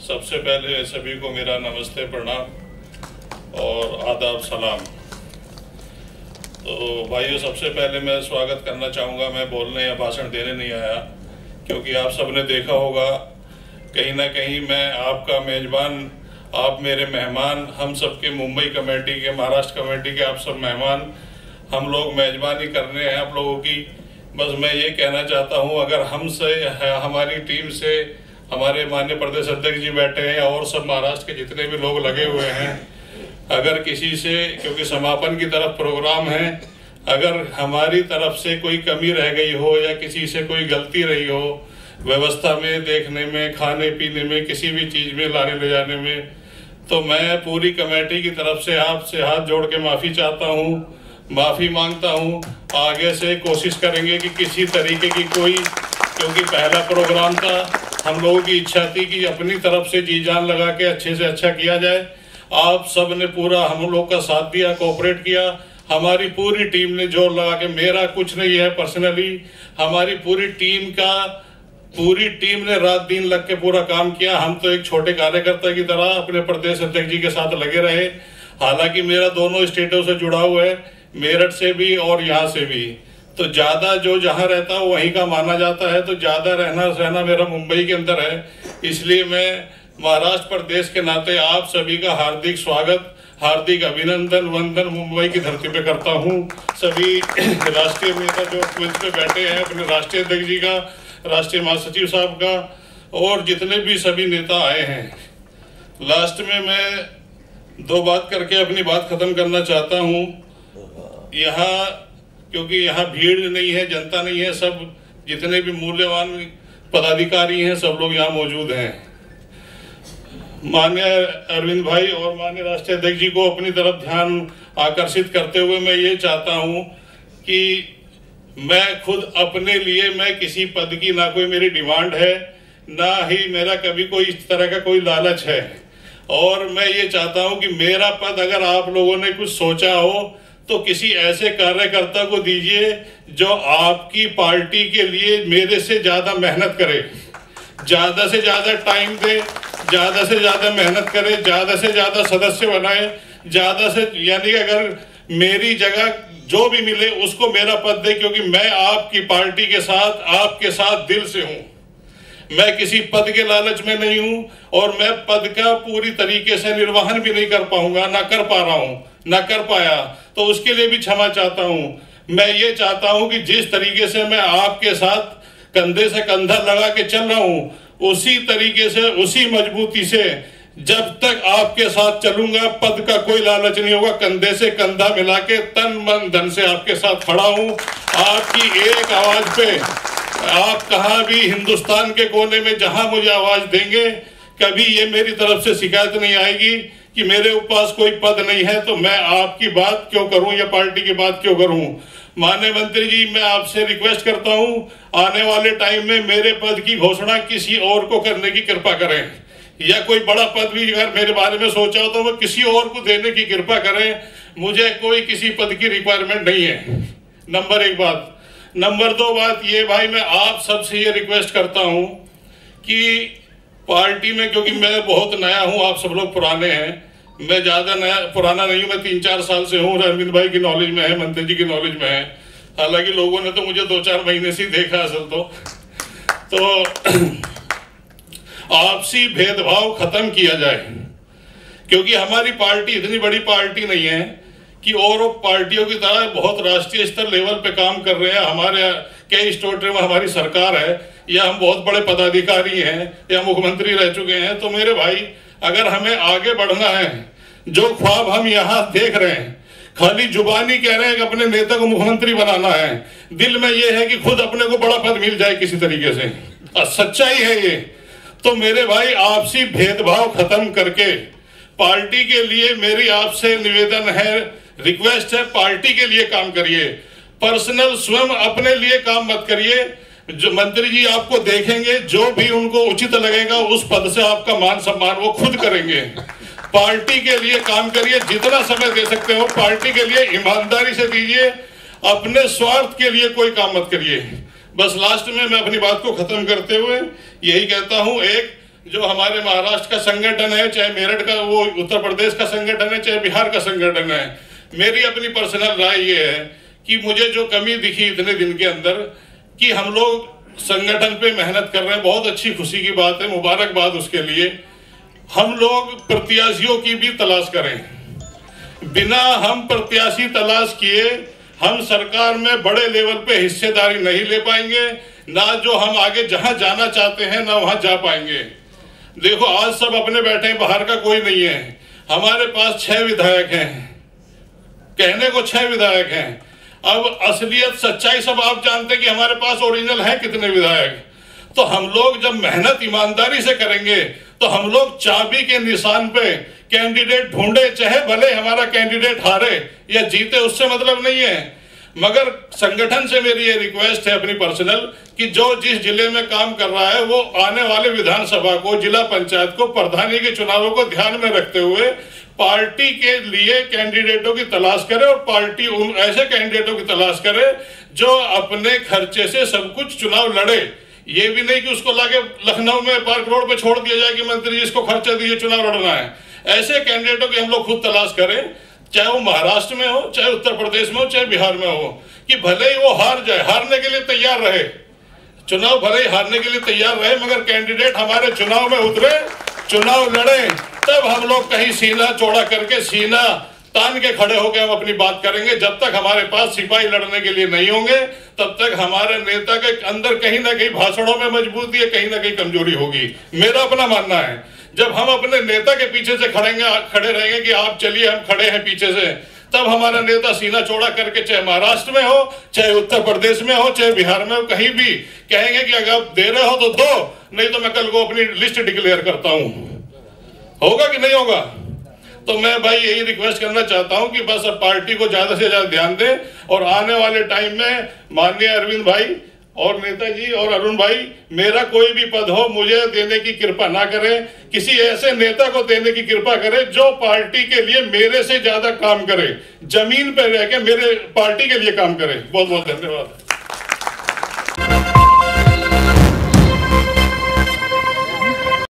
सबसे पहले सभी को मेरा नमस्ते, प्रणाम और आदाब सलाम। तो भाइयों, सबसे पहले मैं स्वागत करना चाहूँगा। मैं बोलने या भाषण देने नहीं आया, क्योंकि आप सबने देखा होगा कहीं ना कहीं मैं आपका मेज़बान, आप मेरे मेहमान, हम सबके मुंबई कमेटी के, महाराष्ट्र कमेटी के आप सब मेहमान, हम लोग मेज़बानी करने हैं आप लोगों की। बस मैं ये कहना चाहता हूँ, अगर हमसे, हमारी टीम से हमारे माननीय प्रदेश अध्यक्ष जी बैठे हैं और सब महाराष्ट्र के जितने भी लोग लगे हुए हैं, अगर किसी से, क्योंकि समापन की तरफ प्रोग्राम है, अगर हमारी तरफ से कोई कमी रह गई हो या किसी से कोई गलती रही हो व्यवस्था में, देखने में, खाने पीने में, किसी भी चीज़ में, लाने ले जाने में, तो मैं पूरी कमेटी की तरफ से आपसे हाथ जोड़ के माफ़ी चाहता हूँ, माफ़ी मांगता हूँ। आगे से कोशिश करेंगे कि किसी तरीके की कोई, क्योंकि पहला प्रोग्राम था, हम लोगों की इच्छा थी कि अपनी तरफ से जी जान लगा के अच्छे से अच्छा किया जाए। आप सब ने पूरा हम लोग का साथ दिया, कोऑपरेट किया। हमारी पूरी टीम ने जोर लगा के, मेरा कुछ नहीं है पर्सनली, हमारी पूरी टीम ने रात दिन लग के पूरा काम किया। हम तो एक छोटे कार्यकर्ता की तरह अपने प्रदेश अध्यक्ष जी के साथ लगे रहे। हालांकि मेरा दोनों स्टेटों से जुड़ा हुआ है, मेरठ से भी और यहाँ से भी, तो ज़्यादा जो जहाँ रहता है वहीं का माना जाता है, तो ज़्यादा रहना सहना मेरा मुंबई के अंदर है। इसलिए मैं महाराष्ट्र प्रदेश के नाते आप सभी का हार्दिक स्वागत, हार्दिक अभिनंदन, वंदन मुंबई की धरती पे करता हूँ। सभी राष्ट्रीय नेता जो मंच पे बैठे हैं, अपने राष्ट्रीय अध्यक्ष जी का, राष्ट्रीय महासचिव साहब का, और जितने भी सभी नेता आए हैं। लास्ट में मैं दो बात करके अपनी बात खत्म करना चाहता हूँ। यहाँ, क्योंकि यहाँ भीड़ नहीं है, जनता नहीं है, सब जितने भी मूल्यवान पदाधिकारी हैं सब लोग यहाँ मौजूद हैं। माननीय अरविंद भाई और माननीय राष्ट्रीय अध्यक्ष जी को अपनी तरफ ध्यान आकर्षित करते हुए मैं ये चाहता हूँ कि मैं खुद अपने लिए, मैं किसी पद की ना कोई मेरी डिमांड है, ना ही मेरा कभी कोई इस तरह का कोई लालच है। और मैं ये चाहता हूँ कि मेरा पद अगर आप लोगों ने कुछ सोचा हो तो किसी ऐसे कार्यकर्ता को दीजिए जो आपकी पार्टी के लिए मेरे से ज़्यादा मेहनत करे, ज़्यादा से ज़्यादा टाइम दे, ज़्यादा से ज़्यादा मेहनत करे, ज़्यादा से ज़्यादा सदस्य बनाए, ज़्यादा से, यानी अगर मेरी जगह जो भी मिले उसको मेरा पद दे, क्योंकि मैं आपकी पार्टी के साथ, आपके साथ दिल से हूँ। मैं किसी पद के लालच में नहीं हूँ और मैं पद का पूरी तरीके से निर्वहन भी नहीं कर पाऊंगा, ना कर पा रहा हूँ, ना कर पाया, तो उसके लिए भी क्षमा चाहता हूँ। मैं ये चाहता हूँ कि जिस तरीके से मैं आपके साथ कंधे से कंधा लगा के चल रहा हूँ, उसी तरीके से, उसी मजबूती से जब तक आपके साथ चलूंगा, पद का कोई लालच नहीं होगा, कंधे से कंधा मिला के तन मन धन से आपके साथ खड़ा हूँ। आपकी एक आवाज पे, आप कहाँ भी हिंदुस्तान के कोने में जहां मुझे आवाज देंगे, कभी ये मेरी तरफ से शिकायत नहीं आएगी कि मेरे पास कोई पद नहीं है तो मैं आपकी बात क्यों करूं या पार्टी की बात क्यों करूं। माननीय मंत्री जी, मैं आपसे रिक्वेस्ट करता हूं, आने वाले टाइम में मेरे पद की घोषणा किसी और को करने की कृपा करें, या कोई बड़ा पद भी अगर मेरे बारे में सोचा हो तो वो किसी और को देने की कृपा करें। मुझे कोई किसी पद की रिक्वायरमेंट नहीं है, नंबर एक बात। नंबर दो बात ये, भाई मैं आप सबसे ये रिक्वेस्ट करता हूं कि पार्टी में, क्योंकि मैं बहुत नया हूं, आप सब लोग पुराने हैं, मैं ज्यादा नया पुराना नहीं हूं, मैं 3-4 साल से हूं, अरविंद भाई की नॉलेज में है, मंत्री जी की नॉलेज में है। हालांकि लोगों ने तो मुझे 2-4 महीने से देखा असल तो आपसी भेदभाव खत्म किया जाए, क्योंकि हमारी पार्टी इतनी बड़ी पार्टी नहीं है कि और पार्टियों की तरह बहुत राष्ट्रीय स्तर लेवल पे काम कर रहे हैं। हमारे कई स्टेट में हमारी सरकार है, या हम बहुत बड़े पदाधिकारी हैं, या मुख्यमंत्री रह चुके हैं। तो मेरे भाई, अगर हमें आगे बढ़ना है, जो ख्वाब हम यहाँ देख रहे हैं, खाली जुबानी कह रहे हैं कि अपने नेता को मुख्यमंत्री बनाना है, दिल में ये है कि खुद अपने को बड़ा पद मिल जाए किसी तरीके से, सच्चाई है ये। तो मेरे भाई, आपसी भेदभाव खत्म करके पार्टी के लिए मेरी आपसे निवेदन है, रिक्वेस्ट है, पार्टी के लिए काम करिए, पर्सनल स्वयं अपने लिए काम मत करिए। जो मंत्री जी आपको देखेंगे, जो भी उनको उचित लगेगा उस पद से आपका मान सम्मान वो खुद करेंगे। पार्टी के लिए काम करिए, जितना समय दे सकते हो पार्टी के लिए ईमानदारी से दीजिए, अपने स्वार्थ के लिए कोई काम मत करिए। बस लास्ट में मैं अपनी बात को खत्म करते हुए यही कहता हूं, एक जो हमारे महाराष्ट्र का संगठन है, चाहे मेरठ का, वो उत्तर प्रदेश का संगठन है, चाहे बिहार का संगठन है, मेरी अपनी पर्सनल राय ये है कि मुझे जो कमी दिखी इतने दिन के अंदर कि हम लोग संगठन पे मेहनत कर रहे हैं, बहुत अच्छी खुशी की बात है, मुबारकबाद उसके लिए। हम लोग प्रत्याशियों की भी तलाश करें। बिना हम प्रत्याशी तलाश किए हम सरकार में बड़े लेवल पे हिस्सेदारी नहीं ले पाएंगे, ना जो हम आगे जहां जाना चाहते हैं ना वहां जा पाएंगे। देखो आज सब अपने बैठे हैं, बाहर का कोई नहीं है। हमारे पास 6 विधायक हैं, कहने को 6 विधायक हैं। अब असलियत सच्चाई सब आप जानते हैं कि हमारे पास ओरिजिनल है कितने विधायक। तो हम लोग जब मेहनत ईमानदारी से करेंगे तो हम लोग चाबी के निशान पे कैंडिडेट ढूंढे, चाहे भले हमारा कैंडिडेट हारे या जीते, उससे मतलब नहीं है। मगर संगठन से मेरी ये रिक्वेस्ट है अपनी पर्सनल कि जो जिस जिले में काम कर रहा है वो आने वाले विधानसभा को, जिला पंचायत को, प्रधानी के चुनावों को ध्यान में रखते हुए पार्टी के लिए कैंडिडेटों की तलाश करे और पार्टी उन ऐसे कैंडिडेटों की तलाश करे जो अपने खर्चे से सब कुछ चुनाव लड़े। ये भी नहीं कि उसको लाके लखनऊ में पार्क रोड पे छोड़ दिया जाए कि मंत्री जी इसको खर्चा दीजिए, चुनाव लड़ना है। ऐसे कैंडिडेटों की हम लोग खुद तलाश करें, चाहे वो महाराष्ट्र में हो, चाहे उत्तर प्रदेश में हो, चाहे बिहार में हो, कि भले ही वो हार जाए, हारने के लिए तैयार रहे, चुनाव भले ही हारने के लिए तैयार रहे, मगर कैंडिडेट हमारे चुनाव में उतरे, चुनाव लड़े, तब हम लोग कहीं सीना चौड़ा करके, सीना तान के खड़े होकर हम अपनी बात करेंगे। जब तक हमारे पास सिपाही लड़ने के लिए नहीं होंगे तब तक हमारे नेता के अंदर कहीं ना कहीं भाषणों में मजबूती है, कहीं ना कहीं कमजोरी होगी। मेरा अपना मानना है जब हम अपने नेता के पीछे से खड़े रहेंगे कि आप चलिए हम खड़े हैं पीछे से, तब हमारा नेता सीना चौड़ा करके, चाहे महाराष्ट्र में हो, चाहे उत्तर प्रदेश में हो, चाहे बिहार में हो, कहीं भी कहेंगे कि अगर आप दे रहे हो तो दो, नहीं तो मैं कल को अपनी लिस्ट डिक्लेयर करता हूं। होगा कि नहीं होगा? तो मैं भाई यही रिक्वेस्ट करना चाहता हूं कि बस अब पार्टी को ज्यादा से ज्यादा ध्यान दें और आने वाले टाइम में माननीय अरविंद भाई और नेताजी और अरुण भाई, मेरा कोई भी पद हो मुझे देने की कृपा ना करें, किसी ऐसे नेता को देने की कृपा करें जो पार्टी के लिए मेरे से ज्यादा काम करे, जमीन पर रह के मेरे पार्टी के लिए काम करे। बहुत बहुत धन्यवाद।